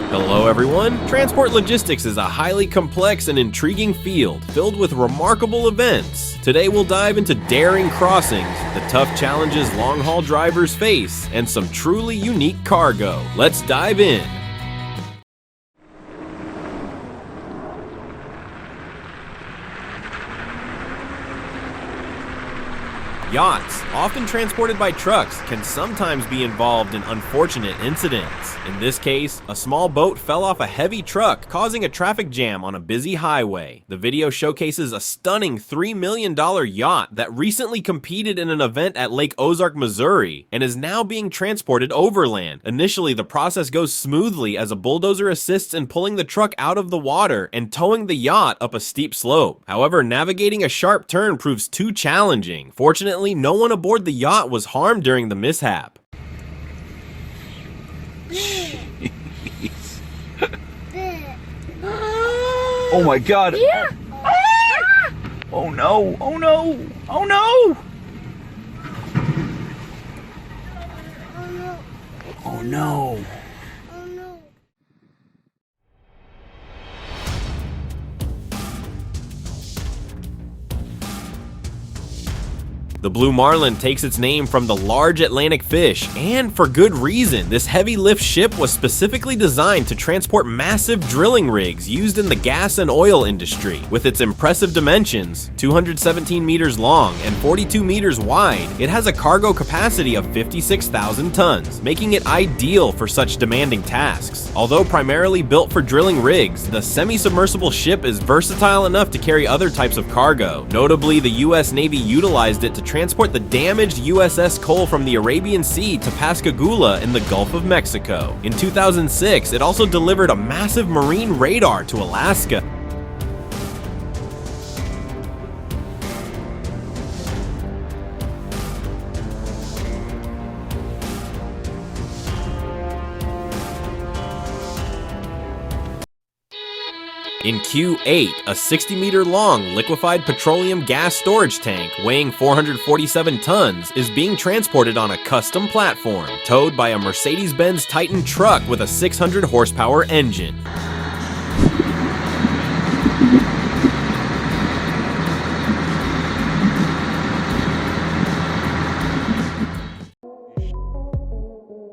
Hello everyone! Transport logistics is a highly complex and intriguing field filled with remarkable events. Today we'll dive into daring crossings, the tough challenges long-haul drivers face, and some truly unique cargo. Let's dive in! Yachts, often transported by trucks, can sometimes be involved in unfortunate incidents. In this case, a small boat fell off a heavy truck, causing a traffic jam on a busy highway. The video showcases a stunning $3 million yacht that recently competed in an event at Lake Ozark, Missouri, and is now being transported overland. Initially, the process goes smoothly as a bulldozer assists in pulling the truck out of the water and towing the yacht up a steep slope. However, navigating a sharp turn proves too challenging. Fortunately, no one aboard the yacht was harmed during the mishap. Oh my god! Yeah. Oh no! Oh no! Oh no! Oh no! The blue marlin takes its name from the large Atlantic fish, and for good reason. This heavy lift ship was specifically designed to transport massive drilling rigs used in the gas and oil industry. With its impressive dimensions, 217 meters long and 42 meters wide, it has a cargo capacity of 56,000 tons, making it ideal for such demanding tasks. Although primarily built for drilling rigs, the semi-submersible ship is versatile enough to carry other types of cargo. Notably, the US Navy utilized it to transport the damaged USS Cole from the Arabian Sea to Pascagoula in the Gulf of Mexico. In 2006, it also delivered a massive marine radar to Alaska. In Q8, a 60-meter long liquefied petroleum gas storage tank weighing 447 tons is being transported on a custom platform, towed by a Mercedes-Benz Titan truck with a 600 horsepower engine.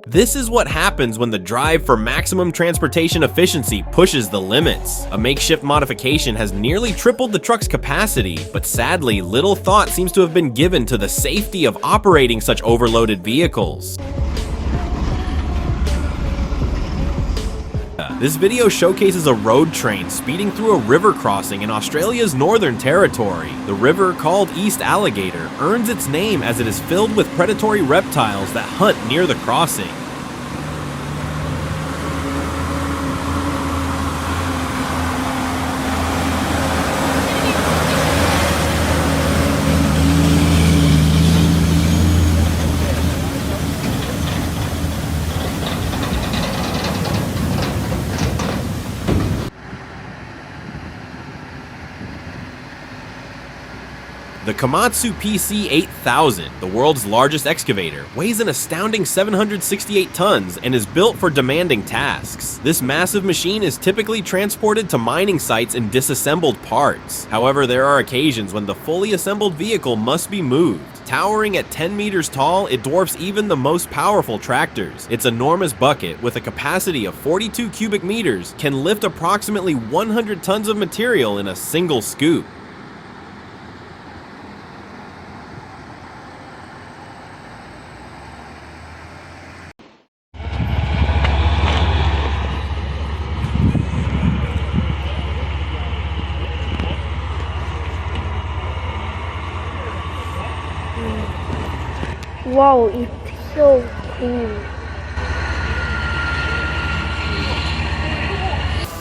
This is what happens when the drive for maximum transportation efficiency pushes the limits. A makeshift modification has nearly tripled the truck's capacity, but sadly, little thought seems to have been given to the safety of operating such overloaded vehicles. This video showcases a road train speeding through a river crossing in Australia's Northern Territory. The river, called East Alligator, earns its name as it is filled with predatory reptiles that hunt near the crossing. The Komatsu PC-8000, the world's largest excavator, weighs an astounding 768 tons and is built for demanding tasks. This massive machine is typically transported to mining sites in disassembled parts. However, there are occasions when the fully assembled vehicle must be moved. Towering at 10 meters tall, it dwarfs even the most powerful tractors. Its enormous bucket, with a capacity of 42 cubic meters, can lift approximately 100 tons of material in a single scoop. Wow, it's so cool.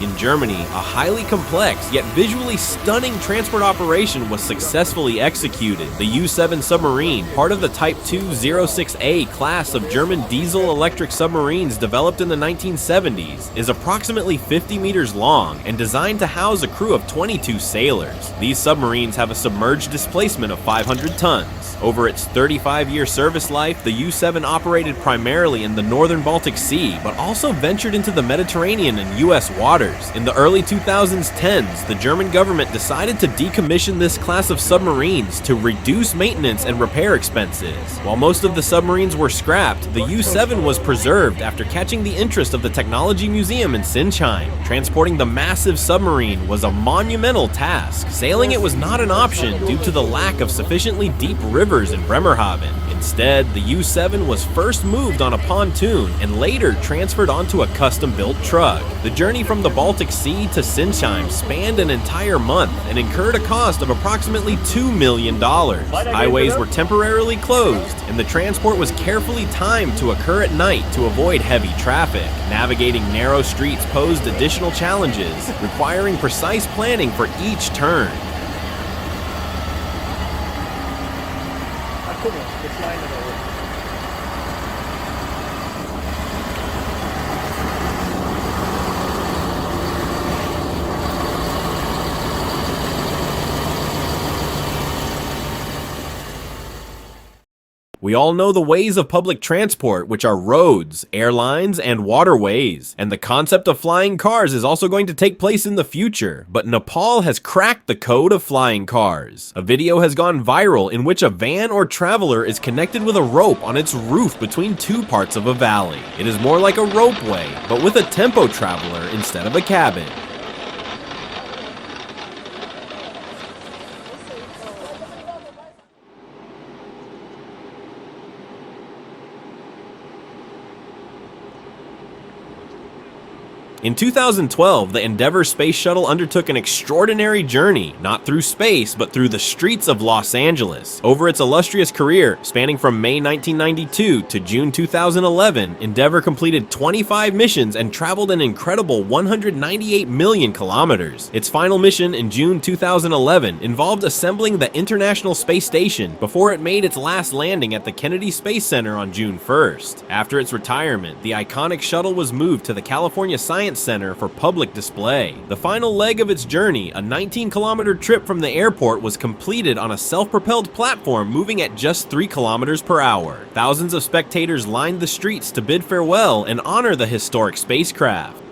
In Germany, a highly complex yet visually stunning transport operation was successfully executed. The U-7 submarine, part of the Type 206A class of German diesel-electric submarines developed in the 1970s, is approximately 50 meters long and designed to house a crew of 22 sailors. These submarines have a submerged displacement of 500 tons. Over its 35-year service life, the U-7 operated primarily in the northern Baltic Sea, but also ventured into the Mediterranean and U.S. waters. In the early 2010s, the German government decided to decommission this class of submarines to reduce maintenance and repair expenses. While most of the submarines were scrapped, the U-7 was preserved after catching the interest of the Technology Museum in Sinsheim. Transporting the massive submarine was a monumental task. Sailing it was not an option due to the lack of sufficiently deep rivers in Bremerhaven. Instead, the U-7 was first moved on a pontoon and later transferred onto a custom-built truck. The journey from the Baltic Sea to Sinsheim spanned an entire month and incurred a cost of approximately $2 million. Highways were temporarily closed, and the transport was carefully timed to occur at night to avoid heavy traffic. Navigating narrow streets posed additional challenges, requiring precise planning for each turn. We all know the ways of public transport, which are roads, airlines, and waterways. And the concept of flying cars is also going to take place in the future. But Nepal has cracked the code of flying cars. A video has gone viral in which a van or traveler is connected with a rope on its roof between two parts of a valley. It is more like a ropeway, but with a tempo traveler instead of a cabin. In 2012, the Endeavour space shuttle undertook an extraordinary journey, not through space, but through the streets of Los Angeles. Over its illustrious career, spanning from May 1992 to June 2011, Endeavour completed 25 missions and traveled an incredible 198 million kilometers. Its final mission in June 2011 involved assembling the International Space Station before it made its last landing at the Kennedy Space Center on June 1st. After its retirement, the iconic shuttle was moved to the California Science Center for public display. The final leg of its journey, a 19-kilometer trip from the airport, was completed on a self-propelled platform moving at just 3 kilometers per hour. Thousands of spectators lined the streets to bid farewell and honor the historic spacecraft.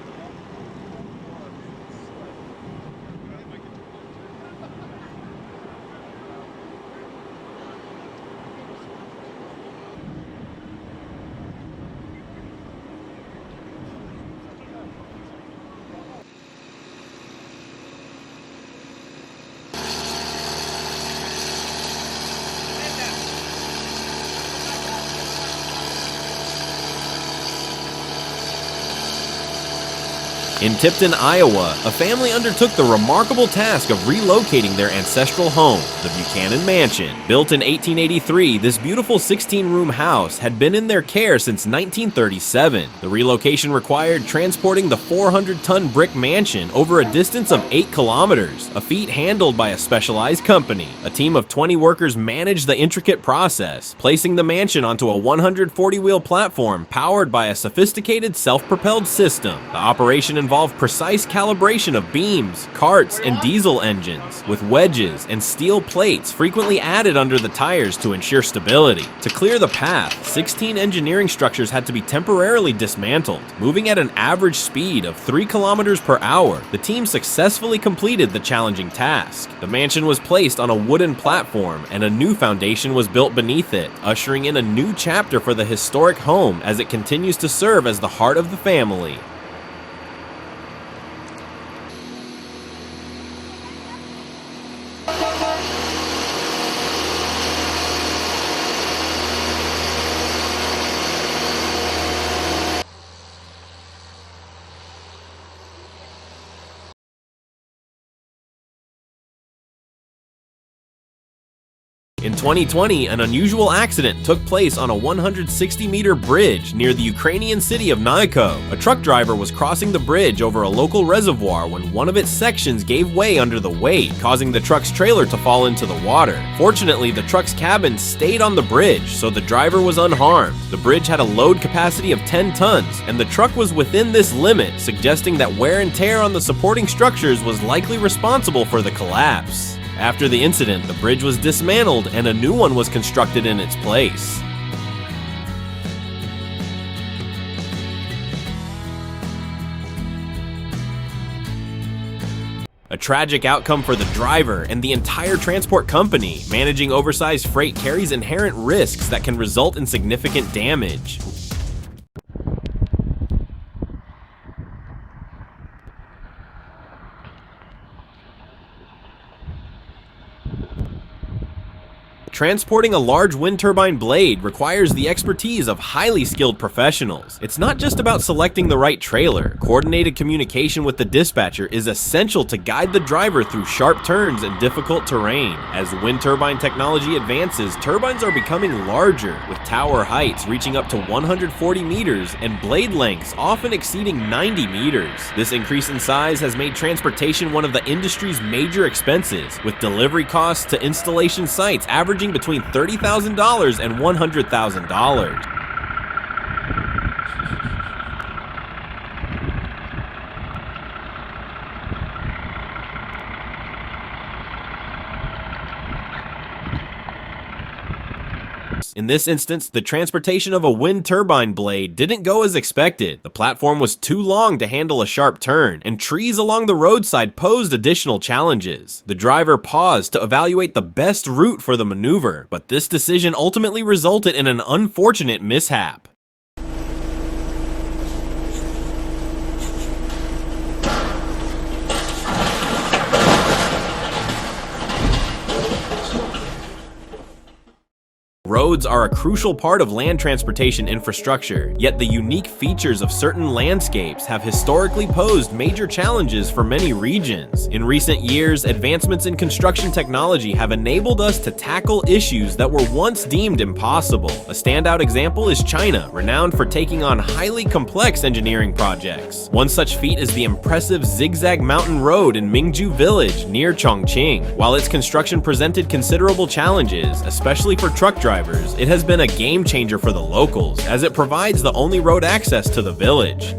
In Tipton, Iowa, a family undertook the remarkable task of relocating their ancestral home, the Buchanan Mansion. Built in 1883, this beautiful 16-room house had been in their care since 1937. The relocation required transporting the 400-ton brick mansion over a distance of 8 kilometers, a feat handled by a specialized company. A team of 20 workers managed the intricate process, placing the mansion onto a 140-wheel platform powered by a sophisticated self-propelled system. The operation involved precise calibration of beams, carts, and diesel engines, with wedges and steel plates frequently added under the tires to ensure stability. To clear the path, 16 engineering structures had to be temporarily dismantled. Moving at an average speed of 3 kilometers per hour, the team successfully completed the challenging task. The mansion was placed on a wooden platform, and a new foundation was built beneath it, ushering in a new chapter for the historic home as it continues to serve as the heart of the family. In 2020, an unusual accident took place on a 160-meter bridge near the Ukrainian city of Naiko. A truck driver was crossing the bridge over a local reservoir when one of its sections gave way under the weight, causing the truck's trailer to fall into the water. Fortunately, the truck's cabin stayed on the bridge, so the driver was unharmed. The bridge had a load capacity of 10 tons, and the truck was within this limit, suggesting that wear and tear on the supporting structures was likely responsible for the collapse. After the incident, the bridge was dismantled and a new one was constructed in its place. A tragic outcome for the driver and the entire transport company. Managing oversized freight carries inherent risks that can result in significant damage. Transporting a large wind turbine blade requires the expertise of highly skilled professionals. It's not just about selecting the right trailer. Coordinated communication with the dispatcher is essential to guide the driver through sharp turns and difficult terrain. As wind turbine technology advances, turbines are becoming larger, with tower heights reaching up to 140 meters and blade lengths often exceeding 90 meters. This increase in size has made transportation one of the industry's major expenses, with delivery costs to installation sites averaging between $30,000 and $100,000. In this instance, the transportation of a wind turbine blade didn't go as expected. The platform was too long to handle a sharp turn, and trees along the roadside posed additional challenges. The driver paused to evaluate the best route for the maneuver, but this decision ultimately resulted in an unfortunate mishap. Roads are a crucial part of land transportation infrastructure, yet the unique features of certain landscapes have historically posed major challenges for many regions. In recent years, advancements in construction technology have enabled us to tackle issues that were once deemed impossible. A standout example is China, renowned for taking on highly complex engineering projects. One such feat is the impressive Zigzag Mountain Road in Mingju Village near Chongqing. While its construction presented considerable challenges, especially for truck drivers, it has been a game changer for the locals, as it provides the only road access to the village.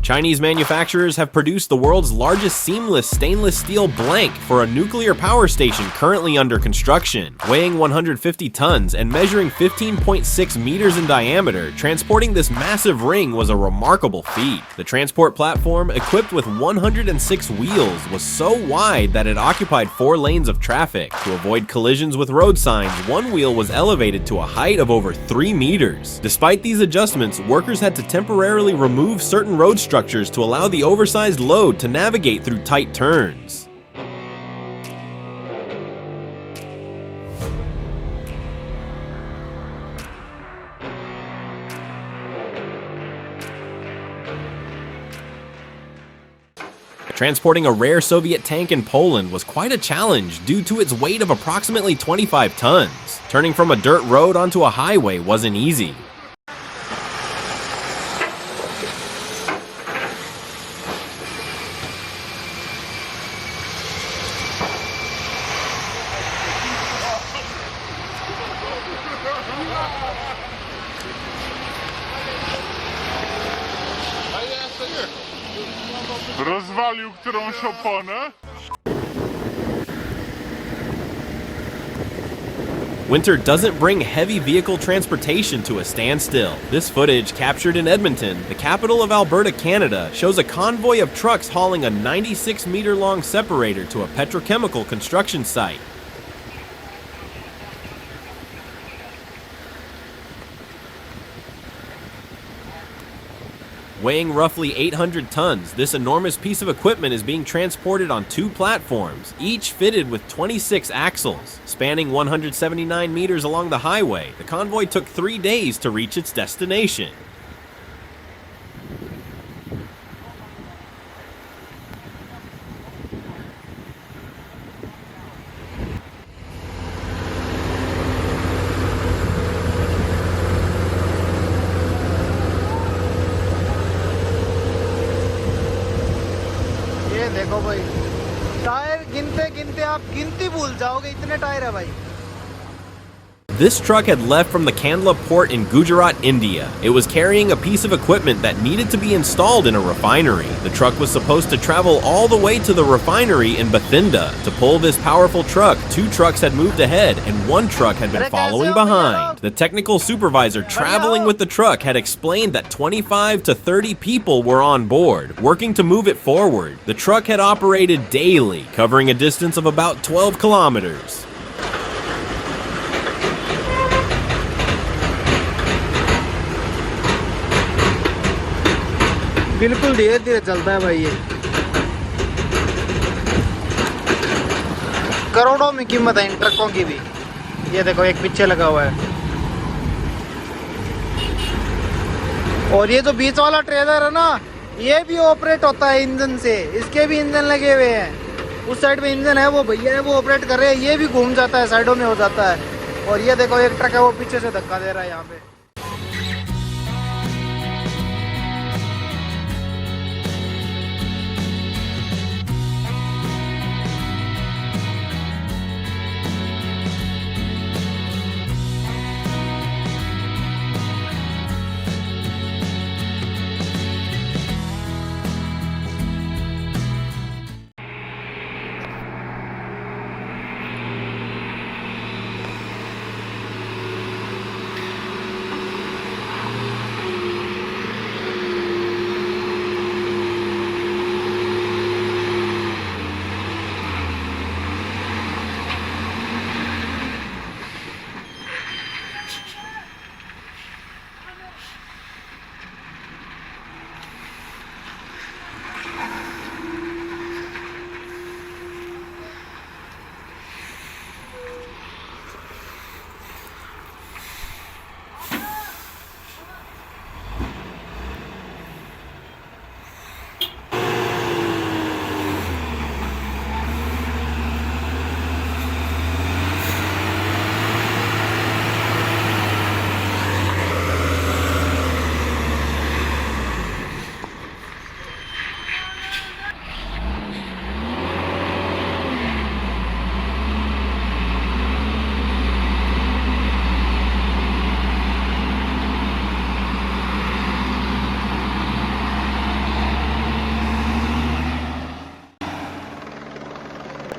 Chinese manufacturers have produced the world's largest seamless stainless steel blank for a nuclear power station currently under construction. Weighing 150 tons and measuring 15.6 meters in diameter, transporting this massive ring was a remarkable feat. The transport platform, equipped with 106 wheels, was so wide that it occupied 4 lanes of traffic. To avoid collisions with road signs, one wheel was elevated to a height of over 3 meters. Despite these adjustments, workers had to temporarily remove certain road structures to allow the oversized load to navigate through tight turns. Transporting a rare Soviet tank in Poland was quite a challenge due to its weight of approximately 25 tons. Turning from a dirt road onto a highway wasn't easy. Rozwalił którąś oponę? Winter doesn't bring heavy vehicle transportation to a standstill. This footage, captured in Edmonton, the capital of Alberta, Canada, shows a convoy of trucks hauling a 96-meter-long separator to a petrochemical construction site. Weighing roughly 800 tons, this enormous piece of equipment is being transported on 2 platforms, each fitted with 26 axles. Spanning 179 meters along the highway, the convoy took 3 days to reach its destination. देखो भाई tyre गिनते गिनते आप गिनती भूल जाओगे इतने tyre है भाई. This truck had left from the Kandla port in Gujarat, India. It was carrying a piece of equipment that needed to be installed in a refinery. The truck was supposed to travel all the way to the refinery in Bathinda. To pull this powerful truck, 2 trucks had moved ahead and 1 truck had been following behind. The technical supervisor traveling with the truck had explained that 25 to 30 people were on board, working to move it forward. The truck had operated daily, covering a distance of about 12 kilometers. बिल्कुल धीरे धीरे चलता है भाई ये. करोड़ों में कीमत है इन ट्रकों की भी. ये देखो एक पीछे लगा हुआ है. और ये जो बीच वाला ट्रेलर है ना, ये भी ऑपरेट होता है इंजन से. इसके भी इंजन लगे हुए हैं. उस साइड में इंजन है, वो भैया है वो ऑपरेट कर रहे हैं. ये भी घूम जाता है, साइडों में हो जाता है. और ये देखो एक ट्रक है वो पीछे से धक्का दे रहा है यहाँ पे.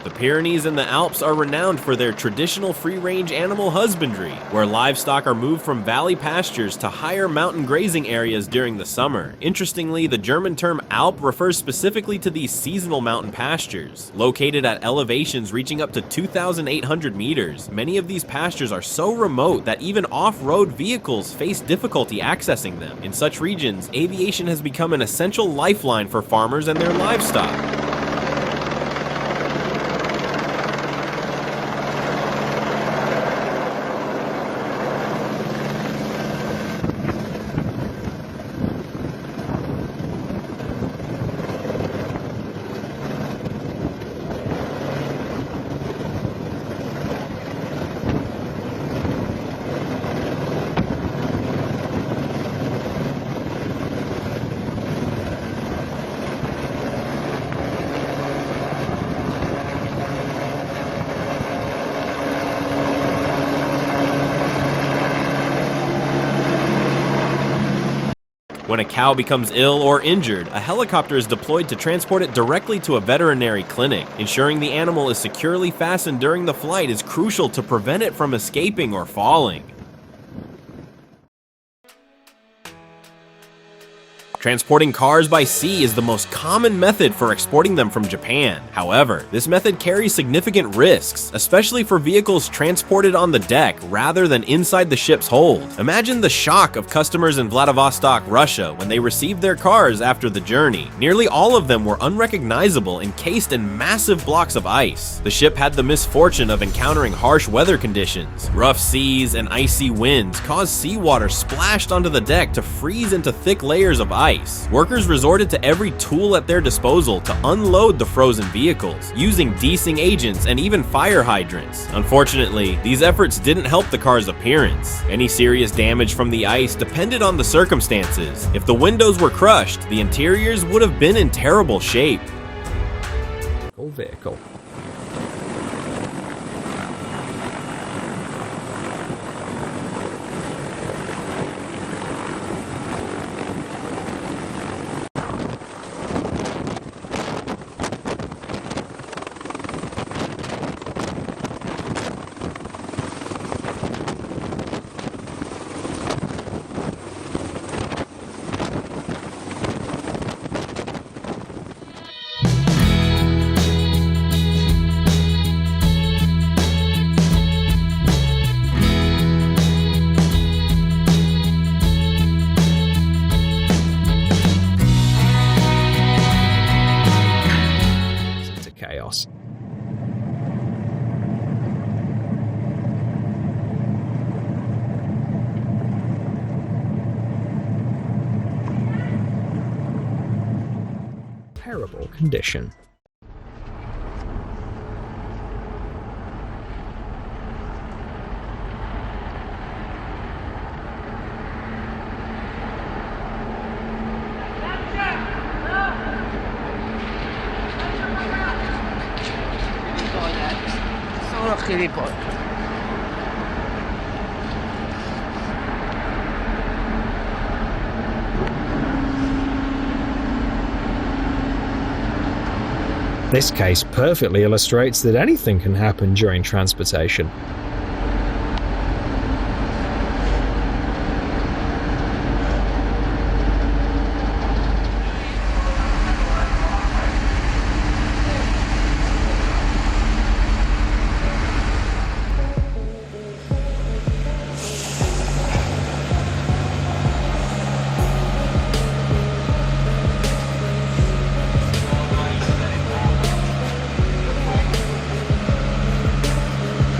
The Pyrenees and the Alps are renowned for their traditional free-range animal husbandry, where livestock are moved from valley pastures to higher mountain grazing areas during the summer. Interestingly, the German term Alp refers specifically to these seasonal mountain pastures. Located at elevations reaching up to 2,800 meters, many of these pastures are so remote that even off-road vehicles face difficulty accessing them. In such regions, aviation has become an essential lifeline for farmers and their livestock. When a cow becomes ill or injured, a helicopter is deployed to transport it directly to a veterinary clinic. Ensuring the animal is securely fastened during the flight is crucial to prevent it from escaping or falling. Transporting cars by sea is the most common method for exporting them from Japan. However, this method carries significant risks, especially for vehicles transported on the deck rather than inside the ship's hold. Imagine the shock of customers in Vladivostok, Russia, when they received their cars after the journey. Nearly all of them were unrecognizable, encased in massive blocks of ice. The ship had the misfortune of encountering harsh weather conditions. Rough seas and icy winds caused seawater splashed onto the deck to freeze into thick layers of ice. Workers resorted to every tool at their disposal to unload the frozen vehicles, using de-icing agents and even fire hydrants. Unfortunately, these efforts didn't help the car's appearance. Any serious damage from the ice depended on the circumstances. If the windows were crushed, the interiors would have been in terrible shape. Vehicle. Chaos. Terrible condition. This case perfectly illustrates that anything can happen during transportation.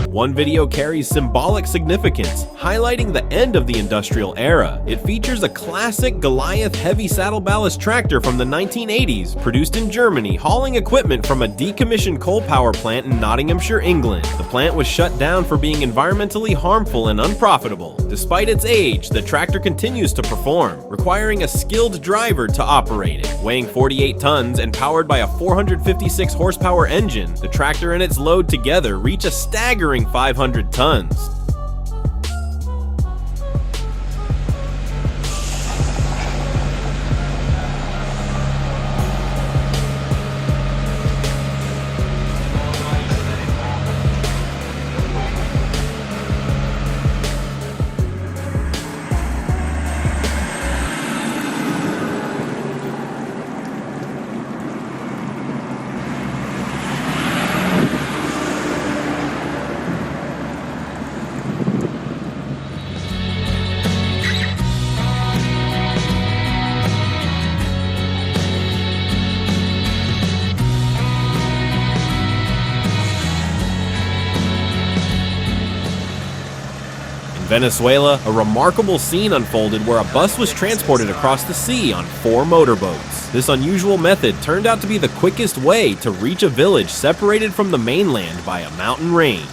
One video carries symbolic significance, highlighting the end of the industrial era. It features a classic Goliath heavy saddle ballast tractor from the 1980s, produced in Germany, hauling equipment from a decommissioned coal power plant in Nottinghamshire, England. The plant was shut down for being environmentally harmful and unprofitable. Despite its age, the tractor continues to perform, requiring a skilled driver to operate it. Weighing 48 tons and powered by a 456 horsepower engine, the tractor and its load together reach a staggering 500 tons. Venezuela, a remarkable scene unfolded where a bus was transported across the sea on 4 motorboats. This unusual method turned out to be the quickest way to reach a village separated from the mainland by a mountain range.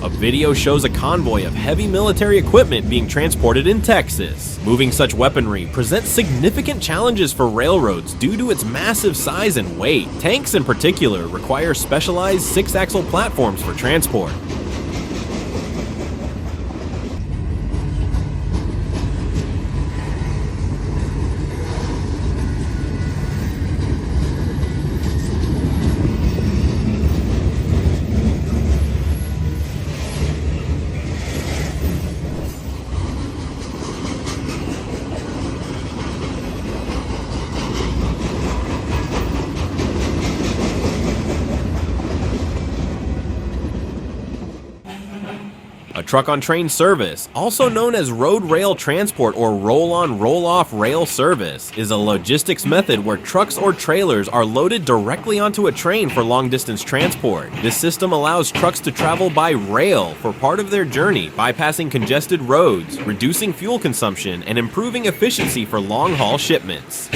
A video shows a convoy of heavy military equipment being transported in Texas. Moving such weaponry presents significant challenges for railroads due to its massive size and weight. Tanks in particular require specialized 6-axle platforms for transport. A truck-on-train service, also known as road rail transport or roll-on roll-off rail service, is a logistics method where trucks or trailers are loaded directly onto a train for long-distance transport. This system allows trucks to travel by rail for part of their journey, bypassing congested roads, reducing fuel consumption, and improving efficiency for long-haul shipments.